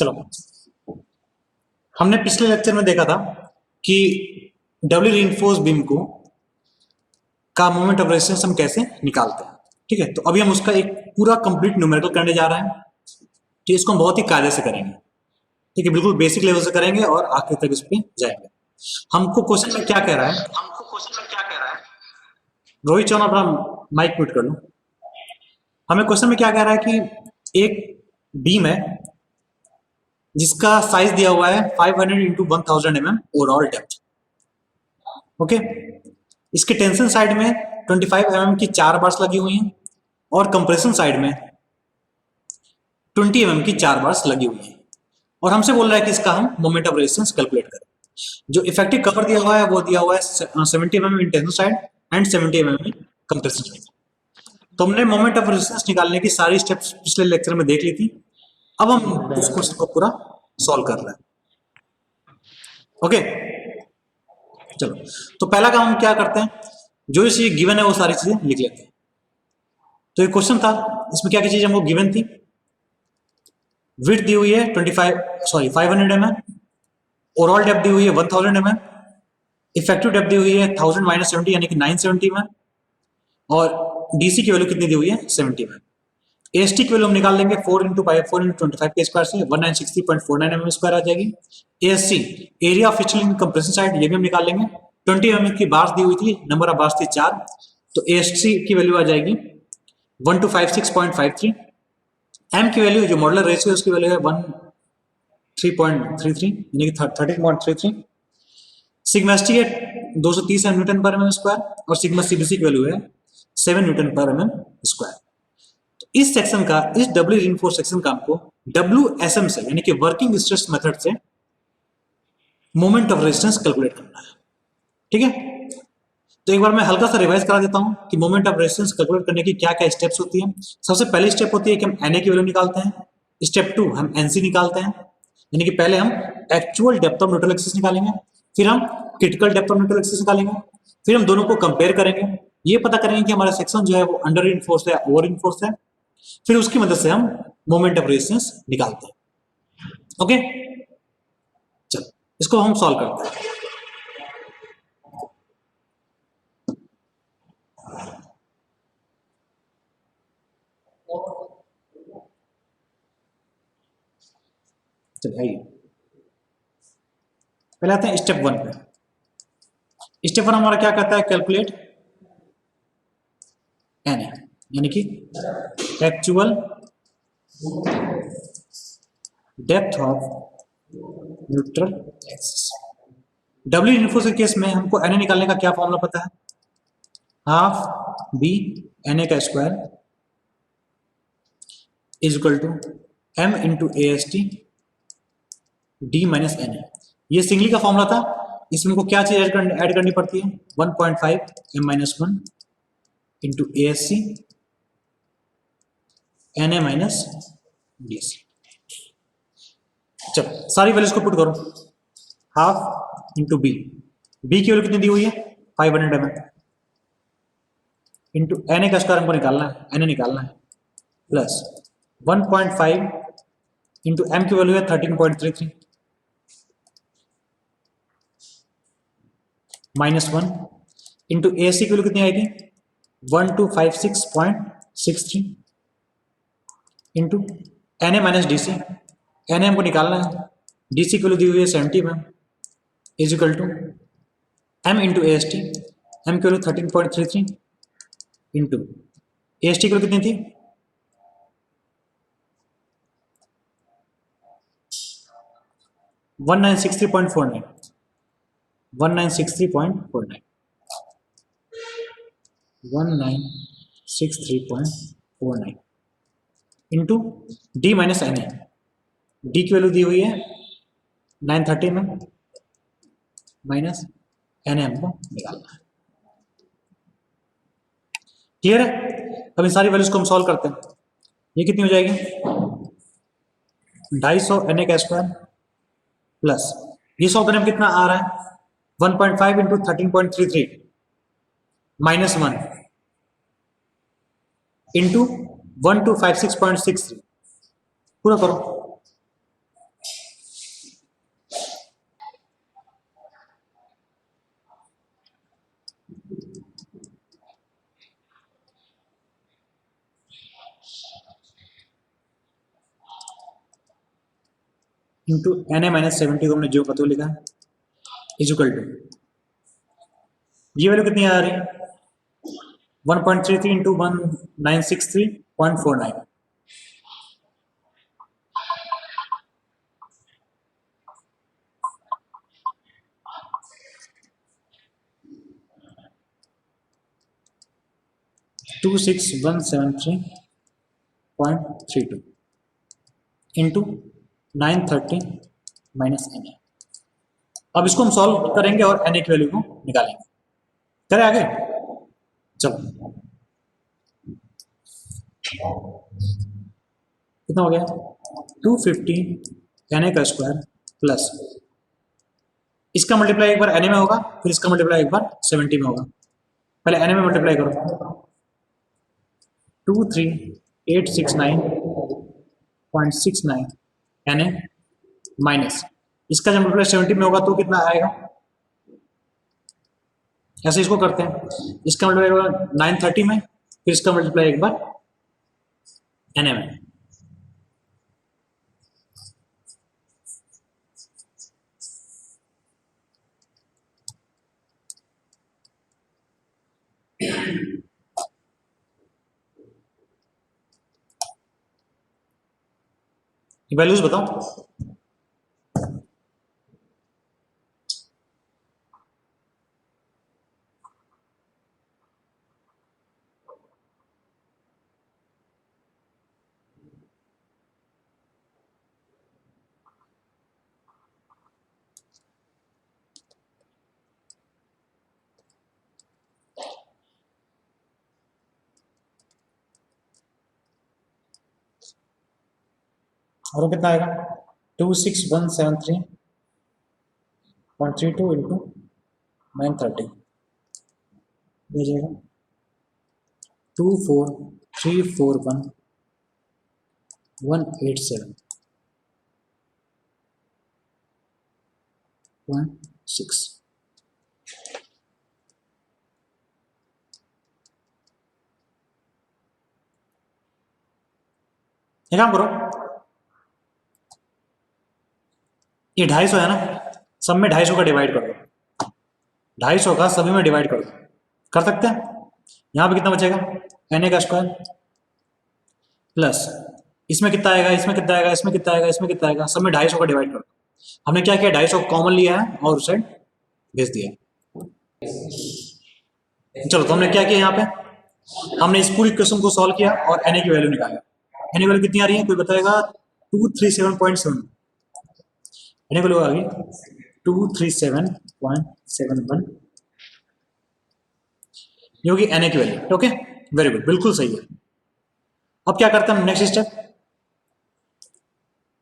चलो, हमने पिछले लेक्चर में देखा था कि डबली रीइंफोर्स बीम को का मोमेंट ऑफ रेजिस्टेंस हम कैसे निकालते हैं। ठीक है, तो अभी हम उसका एक पूरा कंप्लीट न्यूमेरिकल करने जा रहे हैं। तो इसको हम बहुत ही कायदे से करेंगे। ठीक है, बिल्कुल बेसिक लेवल से करेंगे और आखिर तक इस पे जाएंगे। हमको क्वेश्चन में क्या कह रहा है, रोहित चौहान अपना माइक म्यूट कर लो। हमें क्वेश्चन में क्या कह रहा है कि एक बीम है जिसका साइज दिया हुआ है 500 into 1000 mm overall depth. Okay, इसके टेंशन साइड में 25 mm की 4 बार्स लगी हुई हैं और कंप्रेशन साइड में 20 mm की 4 बार्स लगी हुई हैं। और हमसे बोल रहा है कि इसका हम मोमेंट ऑफ रेजिस्टेंस कैलकुलेट करें। जो इफेक्टिव कवर दिया हुआ है वो दिया हुआ है 70 mm in tension side and 70 mm in compression side. तो हमने मोमेंट ऑफ रेजिस्टेंस निकालने की सारी स्टेप्स पिछले लेक्चर में देख ली थी। अब हम उस क्वेश्चन को पूरा सॉल्व कर रहे हैं। ओके, चलो, तो पहला काम हम क्या करते हैं, जो इसे गिवन है वो सारी चीजें लिख लेते हैं। तो ये क्वेश्चन था, इसमें क्या क्या चीज हमको गिवन थी। विड्थ दी हुई है 500 mm, ओवरऑल डेप्थ दी हुई है 1000 mm, इफेक्टिव डेप्थ दी हुई है 1000 माइनस 70 यानी कि 970 mm, और डीसी की वैल्यू कितनी दी हुई है 70 mm। एएसटी की वैल्यू हम निकाल लेंगे 4 इंटू 25 के स्क्वायर से 1960.49 mm स्क्वायर आ जाएगी। एएससी एरिया ऑफ फिशलिंग कंप्रेशन साइड, ये भी हम निकाल लेंगे। 20 mm की बार्स दी हुई थी, नंबर ऑफ बार्स थी 4, तो एएससी की वैल्यू आ जाएगी 1256.53। एम की वैल्यू जो मॉडुलर रेशियो उसकी वैल्यू है 13.33 यानी कि 13.33। सिग्मा एसटी है 230 न्यूटन पर एमएम स्क्वायर और सिग्मा सीबीसी की वैल्यू है 7 न्यूटन पर एमएम स्क्वायर। तो इस सेक्शन का, इस डब्ल्यू रीइंफोर्स सेक्शन का हमको WSM से यानी कि वर्किंग स्ट्रेस मेथड से मोमेंट ऑफ रेजिस्टेंस कैलकुलेट करना है। ठीक है, तो एक बार मैं हल्का सा रिवाइज करा देता हूं कि मोमेंट ऑफ रेजिस्टेंस कैलकुलेट करने की क्या क्या स्टेप्स होती है। सबसे पहली स्टेप होती है कि हम NA की वैल्यू निकालते हैं। स्टेप 2 हम NC निकालते हैं, यानी कि पहले हम actual depth of neutral axis निकालेंगे, फिर हम critical depth of neutral axis निकालेंगे, फिर हम दोनों को कंपेयर करेंगे, ये पता करेंगे कि हमारा सेक्शन जो है वो अंडर रीइंफोर्स्ड है, ओवर रीइंफोर्स्ड है, फिर उसकी मदद से हम मोमेंट ऑफ रेजिस्टेंस निकालते हैं। ओके, चलो इसको हम सॉल्व करते हैं। चलिए आइए, पहले आते हैं स्टेप 1 पे। स्टेप 1 हमारा क्या कहता है, कैलकुलेट NA यानी कि actual depth of neutral axis. W reinforce के केस में हमको NA निकालने का क्या फॉर्मूला पता है, हाफ बी NA का square is equal to M into AST D minus NA। ये सिंगली का फॉर्मूला था, इसमें को क्या चीज ऐड करनी पड़ती है, 1.5 M minus 1 into ASC NA minus DC। चलो सारी वैल्यूज को पुट करो, हाफ इंटू बी, बी की वैल्यू कितनी दी हुई है 500 mm, इंटू NA का स्क्वायर हमको निकालना है, NA निकालना है, प्लस 1.5 इंटू M की वैल्यू है 13.33 माइनस 1 इंटू ASC की वैल्यू कितनी आई थी 1256.63 into NA minus DC, NA हमको निकालना है, DC की वैल्यू दी हुई है 70 mm is equal to M into AST, M की वैल्यू 13.33 इंटू AST की वैल्यू कितनी थी 1963.49 1963.49 इंटू डी माइनस NA, डी की वैल्यू दी हुई है 930 में माइनस NA हमको निकालना है। क्लियर है? अब इन सारी वैल्यूज को हम सॉल्व करते हैं। ये कितनी हो जाएगी 250 NA का स्क्वायर प्लस ये 100 करने में कितना आ रहा है 1.5 इंटू 13.33 माइनस 1 इंटू 1256.63, पूरा करो इंटू एन ए माइनस 70 को हमने जो का तो लिखा है इक्वल टू ये वैल्यू कितनी आ रही है 1.33 into 1963.49 26173.32 into 930 minus N A. अब इसको हम सॉल्व करेंगे और एन ए की वैल्यू को निकालेंगे। करें आगे, चलो कितना हो गया 250 एन ए का स्क्वायर प्लस इसका मल्टीप्लाई एक बार एन ए में होगा, फिर इसका मल्टीप्लाई एक बार 70 में होगा। पहले एन ए में मल्टीप्लाई करो 23869.69 एन ए माइनस इसका जब मल्टीप्लाई 70 में होगा तो कितना आएगा, ऐसे इसको करते हैं, इसका मल्टीप्लाई होगा 930 में, फिर इसका मल्टीप्लाई एक बार एन ए में। वैल्यूज बताओ। और कितना आएगा 26173.32 इंटू 930 हो जाएगा 24341,187.6। ये काम करो, ये 250 है ना, सब में 250 का डिवाइड कर दो, 250 का सभी में डिवाइड कर दो, कर सकते हैं। यहाँ पे कितना बचेगा एन ए का स्क्वायर प्लस इसमें कितना आएगा, इसमें कितना आएगा, इसमें कितना आएगा, इसमें कितना आएगा, सब में 250 का डिवाइड कर दो। हमने क्या किया 250 कॉमन लिया है और उस साइड भेज दिया। चलो तो हमने क्या किया, यहाँ पे हमने इस पूरी क्वेश्चन को सॉल्व किया और एन ए की वैल्यू निकाला। एन ए वैल्यू कितनी आ रही है कोई बताएगा 237.7 एन ए वैल्यू आ गई 237.71 ये होगी एन ए की वैल्यू। ओके वेरी गुड, बिल्कुल सही है। अब क्या करते हैं हम नेक्स्ट स्टेप,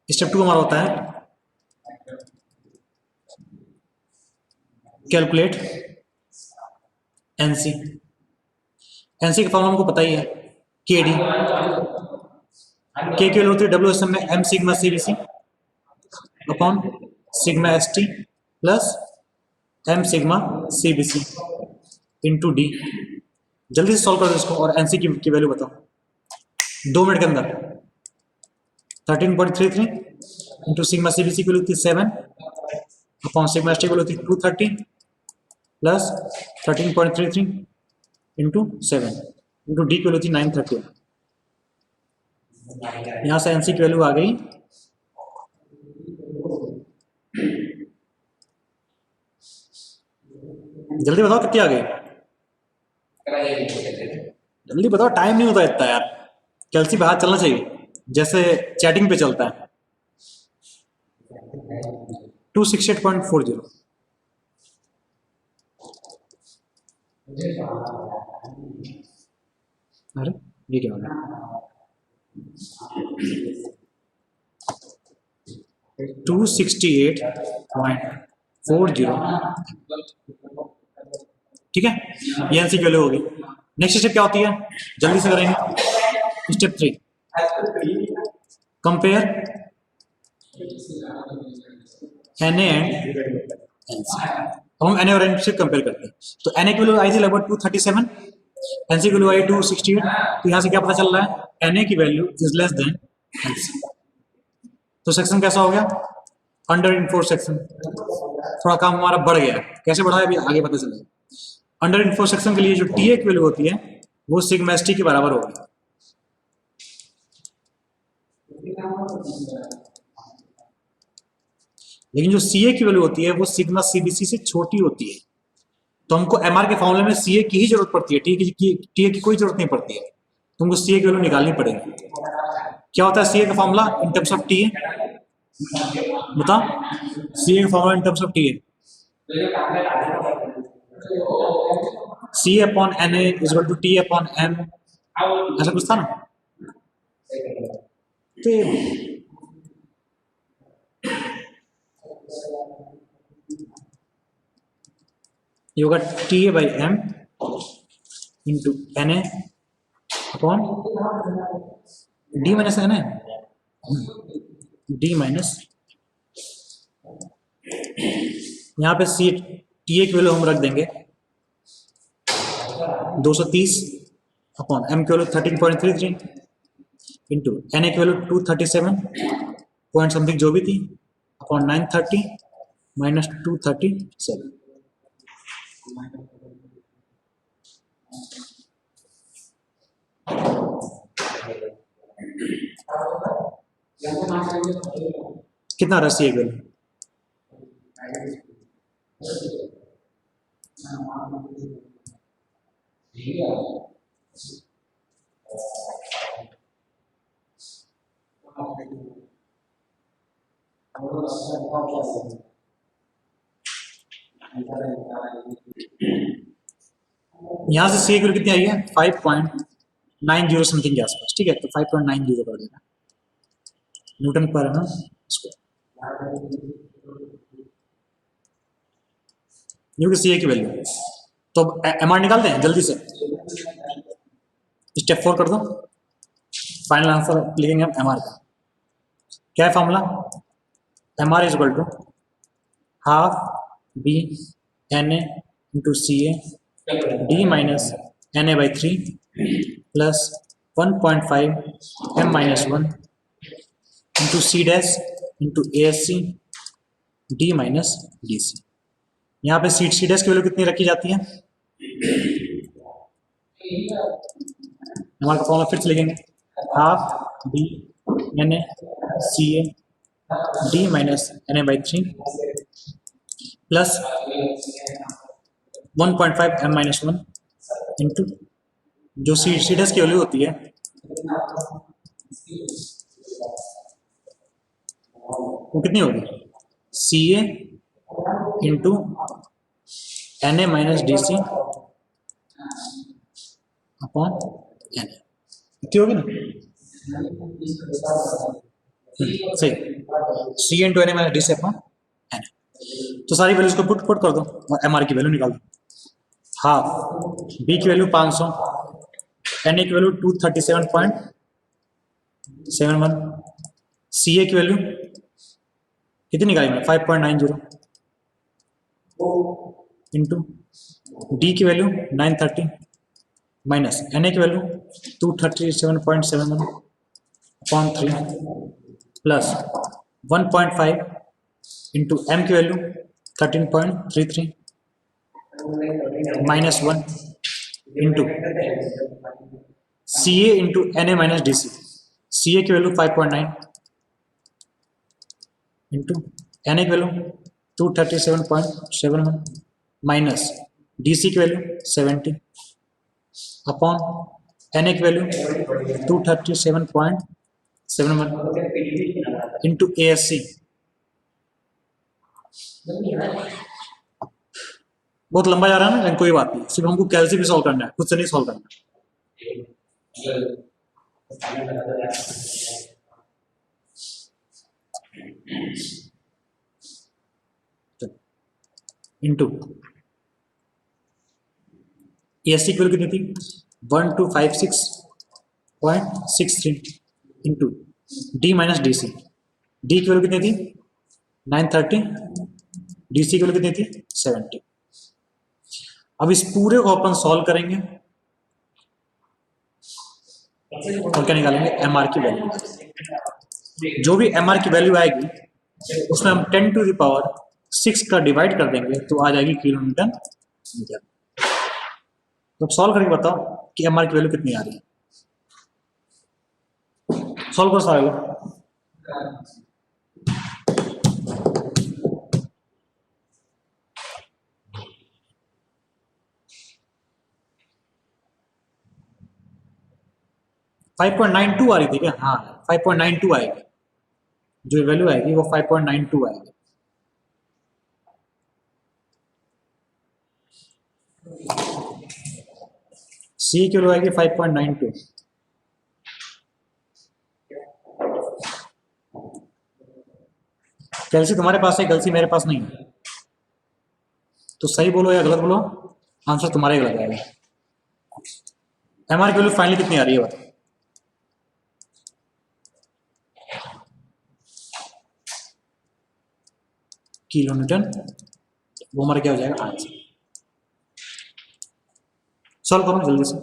स्टेप 2 हमारा होता है कैलकुलेट एनसी। एनसी का फॉर्मूला हमको पता ही है के डी, के की वैल्यू होती है डब्ल्यू एस एम में M sigma C B C upon sigma S T plus M sigma C B C into D. जल्दी से सॉल्व कर दो इसको और एनसी की वैल्यू बताओ 2 मिनट के अंदर। 13.33 into sigma C B C की वैल्यू थी 7 अपॉन सिग्मा एस टी की वैल्यू थी 230 प्लस 13.33 इंटू 7 इंटू डी की वैल्यू थी 930। यहाँ से एनसी की वैल्यू आ गई जल्दी बताओ कितनी आ गई, जल्दी बताओ, टाइम नहीं होता इतना यार, कैलसी बाहर चलना चाहिए जैसे चैटिंग पे चलता है। 268.40। अरे ये क्या हो गया 268.40 ठीक है, ये एनसी की वैल्यू होगी। नेक्स्ट स्टेप क्या होती है जल्दी से करेंगे, step 3 compare N A and NC. अब हम एन ए और एन से कंपेयर करते हैं, तो एन ए की वैल्यू आई थी लगभग 237, एनसी की वैल्यू आई 268, तो यहाँ से क्या पता चल रहा है एन ए की value is less than NC. तो सेक्शन कैसा हो गया अंडर इन्फोर्स सेक्शन थोड़ा काम हमारा बढ़ गया है, कैसे बढ़ा है अभी आगे पता चलेगा। अंडर इन्फोर्स सेक्शन के लिए जो टी की वैल्यू होती है वो सिग्मा एस टी के बराबर होगी। लेकिन जो सी ए की वैल्यू होती है वो सिग्मा सीबीसी से छोटी होती है, तो हमको एमआर के फॉर्मूले में सी ए की ही जरूरत पड़ती है, टी ए की कोई जरूरत नहीं पड़ती है, तुमको सी ए की वैल्यू निकालनी पड़ेगी। क्या होता है सी ए का formula in terms of T A, बता सी ए का formula in terms of T A, C upon N A is equal to T upon M, ऐसा कुछ था ना। तो ये होगा T A by M into N A upon D minus N A, D minus यहाँ पे सी टी ए की वैल्यू हम रख देंगे 230 अपॉन एम की वैल्यू 13.33 इंटू एन ए की वैल्यू 237 पॉइंट समथिंग जो भी थी अपॉन 930 माइनस 237। कितना रसी है वैल्यू, यहां से सी की कितनी आई है 5.90 समथिंग के आसपास, ठीक है, तो 5.90 कर देना न्यूटन पर है ना इसको, न्यू की सी की वैल्यू। तो एम आर निकालते हैं जल्दी से, स्टेप 4 कर दो, फाइनल आंसर लिखेंगे हम एम आर का। क्या है formula, M R is equal to half B N A into C A D minus N A by 3 plus 1.5 M minus 1 into C dash into A S C D minus D C. यहाँ पे C dash की value कितनी रखी जाती है, हमारा formula फिर से लिखेंगे half B N A C A D minus N A by 3 plus 1.5 M minus 1 into जो सी डैश की वैल्यू होती है वो कितनी होगी, C A into N A minus D C upon N A, कितनी होगी ना, सही, C into N A minus D C upon N A. तो सारी वैल्यूज को पुट कर दो और एम आर की वैल्यू निकाल दो। हाफ बी की वैल्यू 500, एन ए की वैल्यू 237.71, सी ए की वैल्यू कितनी निकाली मैंने 5.90 इंटू डी की वैल्यू 930 माइनस एन ए की value 237.71 upon 3 plus 1.5 into M की value 13.33 minus 1 into C A into N A minus D C A की वैल्यू 5.9 इंटू एन ए की value 237.71 minus D सी की value 70 upon N A की value 237.71 into A S C. बहुत लंबा जा रहा है ना, लेकिन कोई बात नहीं, सिर्फ हमको कैलसी भी सॉल्व करना है, खुद से नहीं सॉल्व करना इंटू ए एस सी की वैल्यू कितनी थी 1256.63 into D minus D C, D की वैल्यू कितनी थी 930, डी सी की वैल्यू कितनी थी 70। अब इस पूरे को अपन सॉल्व करेंगे और क्या निकालेंगे एम आर की वैल्यू, जो भी एम आर की वैल्यू आएगी उसमें हम 10⁶ का डिवाइड कर देंगे तो आ जाएगी किलो न्यूटन मीटर। तो अब सॉल्व करके बताओ कि एम आर की वैल्यू कितनी आ रही है। सॉल्व करो सारे लोग। 5.92 आ रही थी क्या? हाँ 5.92 आएगी, जो वैल्यू आएगी वो 5.92 आएगी। सी की वैल्यू आएगी 5.92। कैल्सी तुम्हारे पास है, कैल्सी मेरे पास नहीं है, तो सही बोलो या गलत बोलो, आंसर तुम्हारे ही गलत आएगा। एम आर की वैल्यू फाइनली कितनी आ रही है बताओ। किलो न्यूटन, वो हमारा क्या हो जाएगा आंसर। सॉल्व करो जल्दी से।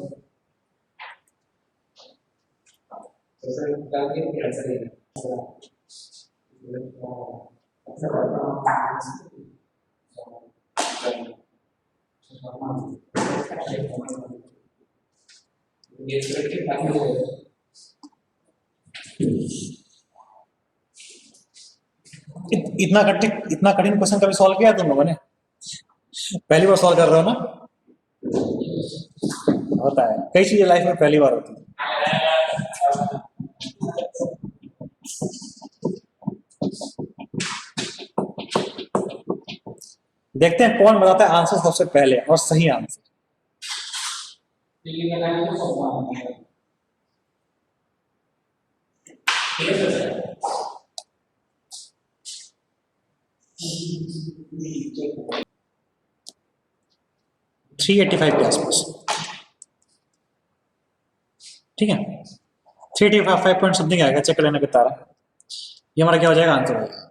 इतना कठिन क्वेश्चन कभी सॉल्व किया तुम लोगों ने? पहली बार सॉल्व कर रहे हो ना? होता है, कई चीजें लाइफ में पहली बार होती है। देखते हैं कौन बताता है आंसर सबसे पहले और सही आंसर। थ्री 85 के आसपास, ठीक है। 385 पॉइंट समथिंग आएगा, चेक कर लेना कितना आ रहा है। ये हमारा क्या हो जाएगा आंसर हो जाएगा।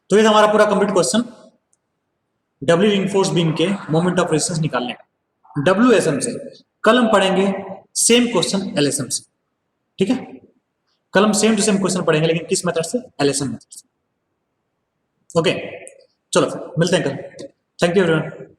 तो ये हमारा पूरा complete question W enforce beam के मोमेंट ऑफ रेजिस्टेंस निकालने का WSM से। कल हम पढ़ेंगे सेम क्वेश्चन LSM से, ठीक है। कल हम सेम टू सेम क्वेश्चन पढ़ेंगे, लेकिन किस मेथड से? LSM मेथड से। ओके, चलो मिलते हैं कल। Thank you everyone.